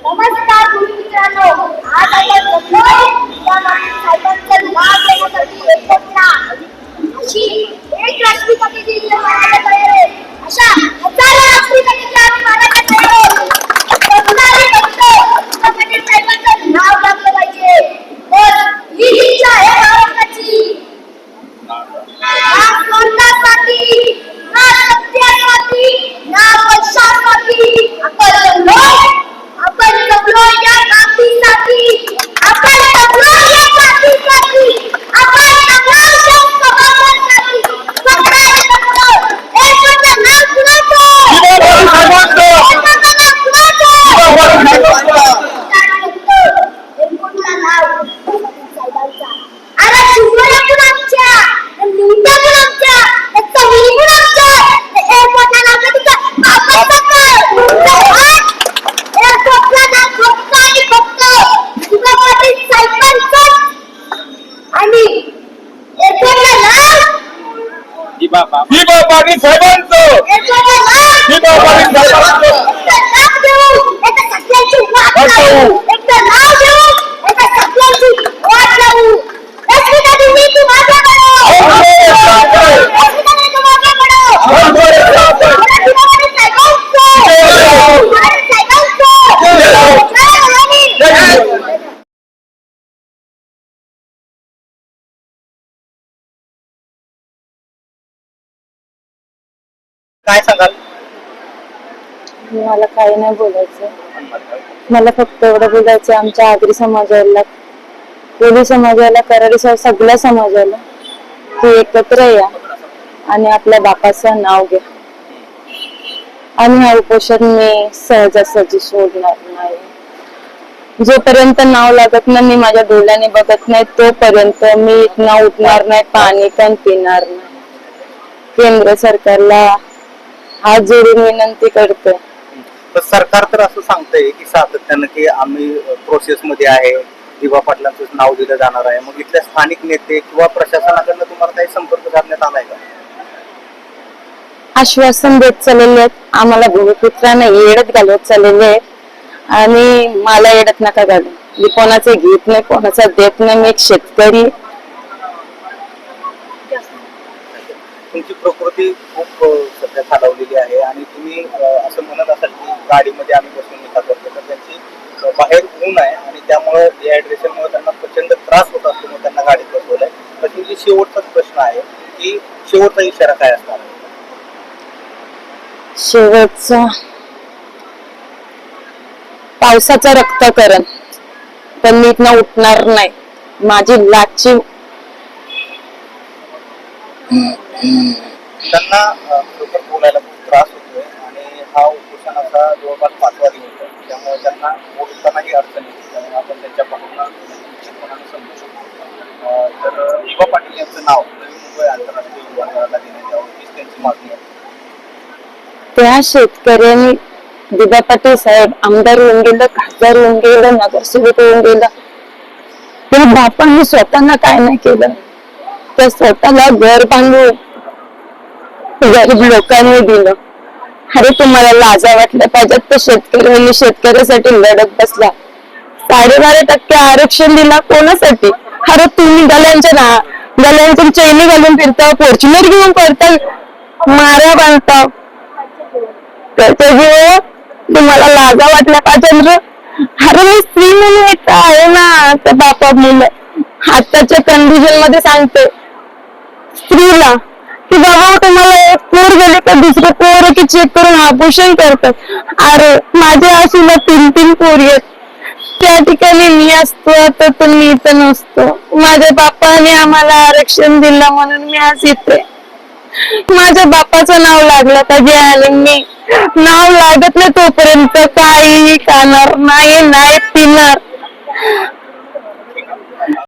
नमस्कार मित्रांनो, आज आपण जमलोय त्या साहेबांचं नाव घेण्यासाठी एकत्र अशी एक राष्ट्रपती दिन मानायला तयार आहे. अशा हजारो राष्ट्रपतींना आम्ही मानायला तयार आहोत. पटेल साहेबांचं नाव टाकलं पाहिजे. पण ही इच्छा आहे भारताची. ना कोणतासाठी, ना सत्यासाठी, ना पैशासाठी आपण जमलोय या क्रांतीसाठी. आपण जमलोय या क्रांतीसाठी. आपण जमलोय या समाजासाठी. सगळ्यांनी जमलो. एकच नाव कुणाचं? एकूणला नाव साहेबांचा. अरे शिवराया कुणाच्या? लुंडा कुणाच्या? चवली कुणाच्या? एअरपोर्टला नाव तिथं बापाचं घर. एअरपोर्टला नाव फक्त आणि फक्त शिवराया साहेबांचं. आणि एअरपोर्टला नाव दिबा पाटील साहेबांचं. एअरपोर्टला नाव दिबा पाटील साहेबांचं. नाव देऊ एका सगळ्यांची वाट लावू. एकदा नाव देऊ एका सगळ्यांची वाट लावू. मी तुम्हाला काय सांगाल? मला काही नाही बोलायचं. मला फक्त एवढं बोलायचं, आमच्या आगरी समाजाला, कोळी समाजाला, कराडी सगळ्या समाजाला तू एकत्र या आणि आपल्या बापाचं नाव घ्या. आणि हा उपोषण मी सहजासहजी सोडणार नाही. जोपर्यंत नाव लागत नाही, मी माझ्या डोळ्याने बघत नाही, तोपर्यंत मी इथनं उठणार नाही, पाणी पण पिणार नाही. केंद्र सरकारला हात जोडून विनंती करते. तर सरकार तर असं सांगतंय की सातत्यानं की आम्ही प्रोसेस मध्ये आहे, दिबा पाटलांचं नाव दिलं जाणार आहे. मग इथल्या स्थानिक नेते किंवा प्रशासनाकडनं तुम्हाला काही संपर्क साधण्यात आलाय का? आश्वासन देत चाललेले आहेत. आम्हाला भूमिपुत्रांना येडत घालवत चाललेले आहेत आणि मला येडत नका घालू. मी कोणाचे घेत नाही, कोणाचा देत नाही. मी एक शेतकरी. तुमची प्रकृती खूप सध्या खालावलेली आहे आणि तुम्ही असं म्हणत असाल की गाडीमध्ये आम्ही बसून निघा करतो, तर त्यांची बाहेर ऊन आहे आणि त्यामुळे डिहायड्रेशनमुळे त्यांना प्रचंड त्रास होत असल्यामुळे त्यांना गाडीत बसवलंय. तर तुमची शेवटचाच प्रश्न आहे की शेवटचा इशारा काय असणार? शेवटचा पावसाचा रक्तकरण. पण मी इथनं उठणार नाही. माझी लाची त्यांना खरोखर बोलायला खूप त्रास होतोय आणि हा उपोषणाचा जवळपास 5वा दिवस आहे. त्यामुळे त्यांना बोलतानाही अडचण येते. त्यामुळे आपण त्यांच्या भावना निश्चितपणाने समजू शकतो. तर दिबा पाटील यांचं नाव नवी मुंबई आंतरराष्ट्रीय विमानतळाला देण्यात यावं हीच त्यांची मागणी आहे. त्या शेतकऱ्यांनी दिबा पाटील साहेब आमदार होऊन गेलं, खासदार होऊन गेलं, नगरसेवक होऊन गेलं, पण बापांनी स्वतःना काय नाही केलं. तर स्वतःला घर बांधून गरीब लोकांनी दिलं. अरे तुम्हाला लाजा वाटल्या पाहिजेत. तर शेतकऱ्यांनी शेतकऱ्यासाठी लढत बसला. 12.5% आरक्षण दिला कोणासाठी? अरे तुम्ही गल्यांच्या चैनी घालून फिरता, फॉर्च्युनर घेऊन करता, माऱ्या बांधता. त्याच्यामुळे तुम्हाला लाजा वाटल्या पाहिजे. अरे मी स्त्री म्हणून एक आहे ना, त्या बापा मुलं आताच्या कंडिशन मध्ये सांगते स्त्रीला की बाबा तुम्हाला एक पोर गेले का दुसरं पोर की चेक करून आभूषण करतात. अरे माझ्या आशीला 3 पोरी आहेत. त्या ठिकाणी मी असतो तर मी इथं नसतो. माझ्या बापाने आम्हाला आरक्षण दिलं म्हणून मी आज इथे. माझ्या बापाचं नाव लागलं पाहिजे आणि मी नाव लागत नाही तोपर्यंत काही खाणार नाही, नाही पिणार.